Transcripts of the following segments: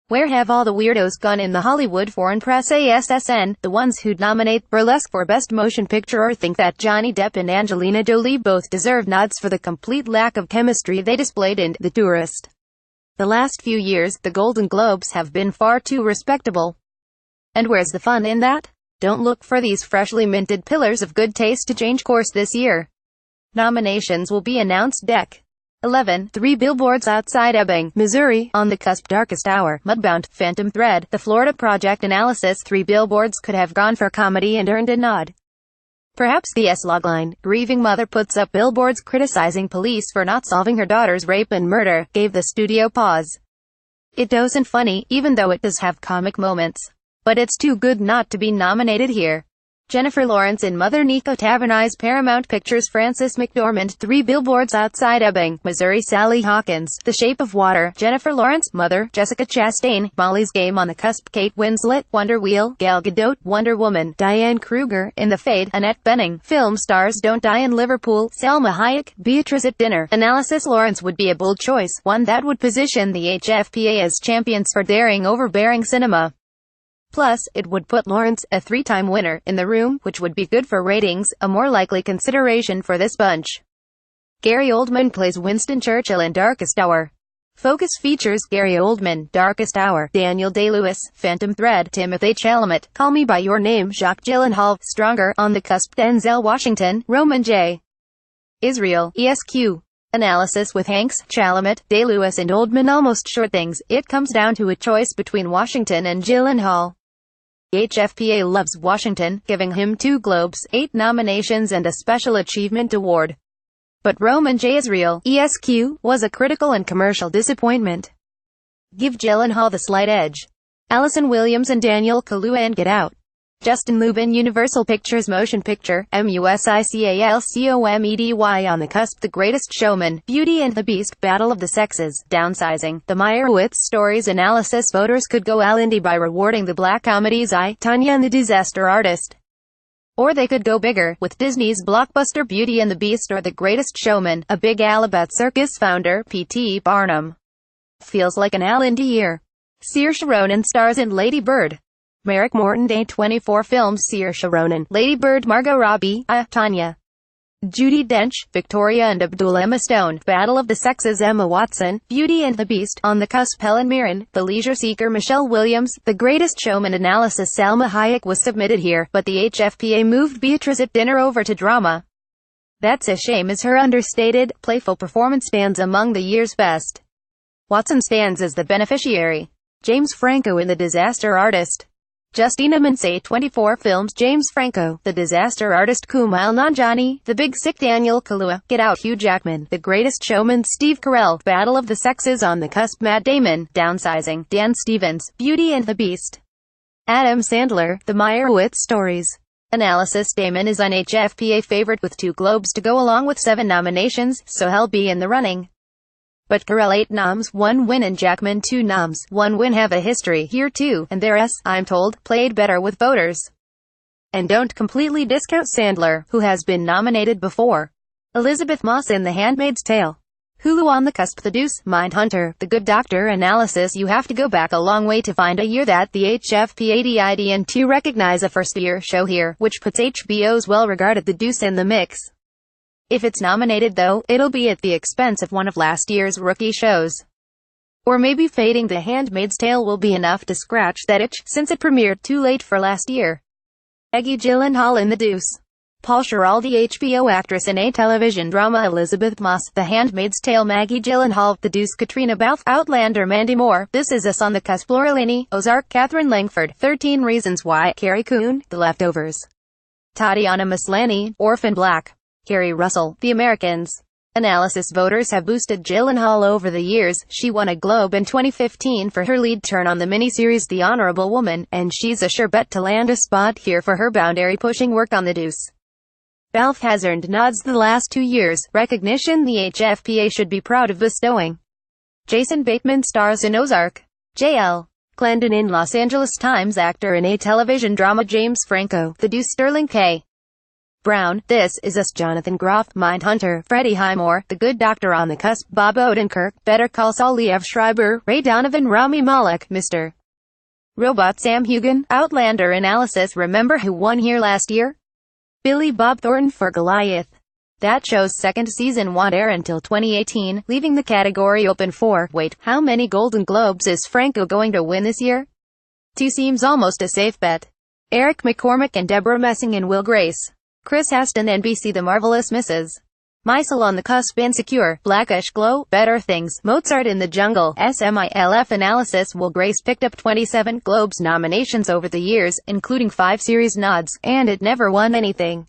Where have all the weirdos gone in the Hollywood Foreign Press Assn, the ones who'd nominate Burlesque for Best Motion Picture or think that Johnny Depp and Angelina Jolie both deserve nods for the complete lack of chemistry they displayed in The Tourist? The last few years, the Golden Globes have been far too respectable. And where's the fun in that? Don't look for these freshly minted pillars of good taste to change course this year. Nominations will be announced Dec. 11. 3 billboards outside Ebbing, Missouri, on the cusp. Darkest Hour, Mudbound, Phantom Thread, The Florida Project Analysis. 3 billboards could have gone for comedy and earned a nod. Perhaps the logline, grieving mother puts up billboards criticizing police for not solving her daughter's rape and murder, gave the studio pause. It isn't funny, even though it does have comic moments. But it's too good not to be nominated here. Jennifer Lawrence in Mother Nico Tavernies. Paramount Pictures. Frances McDormand, 3 billboards outside Ebbing, Missouri. Sally Hawkins, The Shape of Water. Jennifer Lawrence, Mother. Jessica Chastain, Molly's Game. On the Cusp. Kate Winslet, Wonder Wheel. Gal Gadot, Wonder Woman. Diane Kruger, In the Fade. Annette Bening, Film Stars Don't Die in Liverpool. Salma Hayek, Beatrice at Dinner. Analysis. Lawrence would be a bold choice, one that would position the HFPA as champions for daring overbearing cinema. Plus, it would put Lawrence, a 3-time winner, in the room, which would be good for ratings, a more likely consideration for this bunch. Gary Oldman plays Winston Churchill in Darkest Hour. Focus features Gary Oldman, Darkest Hour, Daniel Day-Lewis, Phantom Thread, Timothée Chalamet, Call Me By Your Name, Jacques Gyllenhaal, Stronger, On the Cusp, Denzel Washington, Roman J. Israel, ESQ. Analysis. With Hanks, Chalamet, Day-Lewis and Oldman almost sure things, it comes down to a choice between Washington and Gyllenhaal. The HFPA loves Washington, giving him 2 Globes, 8 nominations and a Special Achievement Award. But Roman J. Israel, ESQ, was a critical and commercial disappointment. Give Gyllenhaal the slight edge. Allison Williams and Daniel Kaluuya in Get Out. Justin Lubin, Universal Pictures Motion Picture, MUSICALCOMEDY. On the Cusp. The Greatest Showman, Beauty and the Beast, Battle of the Sexes, Downsizing, The Meyerowitz Stories. Analysis. Voters could go all indie by rewarding the black comedies I, Tonya and the Disaster Artist. Or they could go bigger, with Disney's blockbuster Beauty and the Beast or The Greatest Showman, a Big Al about circus founder, P.T. Barnum. Feels like an all indie year. Saoirse Ronan stars in Lady Bird. Merrick Morton A24 films Saoirse Ronan, Lady Bird. Margot Robbie, Tonya. Judi Dench, Victoria and Abdul. Emma Stone, Battle of the Sexes. Emma Watson, Beauty and the Beast. On the Cusp. Helen Mirren, The Leisure Seeker. Michelle Williams, The Greatest Showman. Analysis. Salma Hayek was submitted here, but the HFPA moved Beatrice at Dinner over to drama. That's a shame, as her understated, playful performance stands among the year's best. Watson stands as the beneficiary. James Franco in The Disaster Artist. Justina Mencey 24 films James Franco, The Disaster Artist. Kumail Nanjiani, The Big Sick. Daniel Kaluuya, Get Out. Hugh Jackman, The Greatest Showman. Steve Carell, Battle of the Sexes. On the Cusp. Matt Damon, Downsizing. Dan Stevens, Beauty and the Beast. Adam Sandler, The Meyerowitz Stories. Analysis. Damon is an HFPA favorite with 2 Globes to go along with 7 nominations, so he'll be in the running. But Carell 8 noms, 1 win, and Jackman 2 noms, 1 win have a history here too, and they're I'm told, played better with voters. And don't completely discount Sandler, who has been nominated before. Elizabeth Moss in The Handmaid's Tale. Hulu. On the Cusp. The Deuce, Mindhunter, The Good Doctor. Analysis. You have to go back a long way to find a year that the HFPA didn't recognize a first-year show here, which puts HBO's well-regarded The Deuce in the mix. If it's nominated though, it'll be at the expense of one of last year's rookie shows. Or maybe fading The Handmaid's Tale will be enough to scratch that itch, since it premiered too late for last year. Maggie Gyllenhaal in The Deuce. Paul Schiraldi, HBO actress in a television drama. Elizabeth Moss, The Handmaid's Tale. Maggie Gyllenhaal, The Deuce. Katrina Balfe, Outlander. Mandy Moore, This Is Us. On the Cusp. Laura Linney, Ozark. Catherine Langford, 13 Reasons Why. Carrie Coon, The Leftovers. Tatiana Maslany, Orphan Black. Kerry Russell, The Americans. Analysis. Voters have boosted Gyllenhaal over the years. She won a Globe in 2015 for her lead turn on the miniseries The Honorable Woman, and she's a sure bet to land a spot here for her boundary-pushing work on The Deuce. Balfe has earned nods the last 2 years, recognition the HFPA should be proud of bestowing. Jason Bateman stars in Ozark. J.L. Glendon in Los Angeles Times actor in a television drama. James Franco, The Deuce. Sterling K. Brown, This Is Us, Jonathan Groff, Mindhunter, Freddie Highmore, The Good Doctor, On the Cusp, Bob Odenkirk, Better Call Saul, Liev Schreiber, Ray Donovan, Rami Malek, Mr. Robot, Sam Hugan, Outlander analysis. Remember who won here last year? Billy Bob Thornton for Goliath. That show's second season won't air until 2018, leaving the category open for, wait, how many Golden Globes is Franco going to win this year? 2 seems almost a safe bet. Eric McCormack and Deborah Messing and Will Grace. Chris Heston, NBC, The Marvelous Mrs. Maisel, On the Cusp, Insecure, Blackish Glow, Better Things, Mozart in the Jungle, SMILF analysis. Will Grace picked up 27 Globes nominations over the years, including 5 series nods, and it never won anything.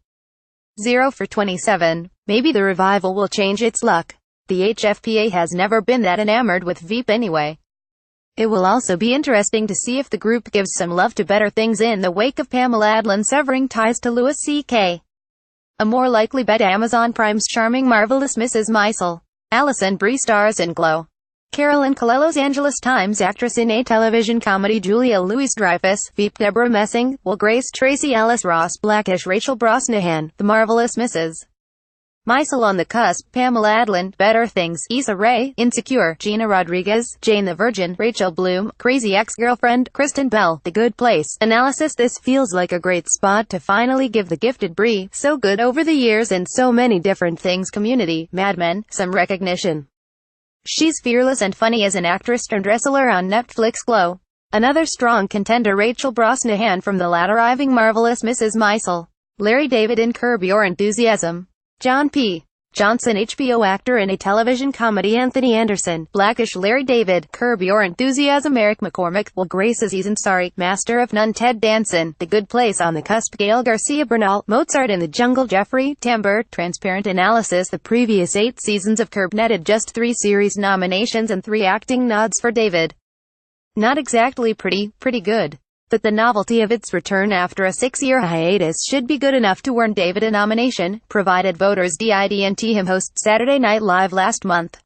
0 for 27. Maybe the revival will change its luck. The HFPA has never been that enamored with Veep anyway. It will also be interesting to see if the group gives some love to Better Things in the wake of Pamela Adlon severing ties to Louis C.K. A more likely bet, Amazon Prime's charming Marvelous Mrs. Maisel. Alison Brie stars in Glow. Carolyn Colello, Los Angeles Times actress in a television comedy. Julia Louis-Dreyfus, Veep. Deborah Messing, Will Grace, Tracy Ellis Ross, Blackish, Rachel Brosnahan, The Marvelous Mrs. Maisel, On the Cusp, Pamela Adlon, Better Things, Issa Rae, Insecure, Gina Rodriguez, Jane the Virgin, Rachel Bloom, Crazy Ex-Girlfriend, Kristen Bell, The Good Place. Analysis. This feels like a great spot to finally give the gifted Brie, so good over the years and so many different things, Community, Mad Men, some recognition. She's fearless and funny as an actress turned wrestler on Netflix. Glow. Another strong contender, Rachel Brosnahan from the latter-arriving Marvelous Mrs. Maisel. Larry David in Curb Your Enthusiasm. John P. Johnson, HBO actor in a television comedy. Anthony Anderson, Blackish. Larry David, Curb Your Enthusiasm. Eric McCormack, Will Grace as He's Sorry, Master of None. Ted Danson, The Good Place, On the Cusp. Gael Garcia Bernal, Mozart in the Jungle. Jeffrey Tambor, Transparent analysis. The previous 8 seasons of Curb netted just 3 series nominations and 3 acting nods for David. Not exactly pretty good. But the novelty of its return after a 6-year hiatus should be good enough to earn David a nomination, provided voters didn't him host Saturday Night Live last month.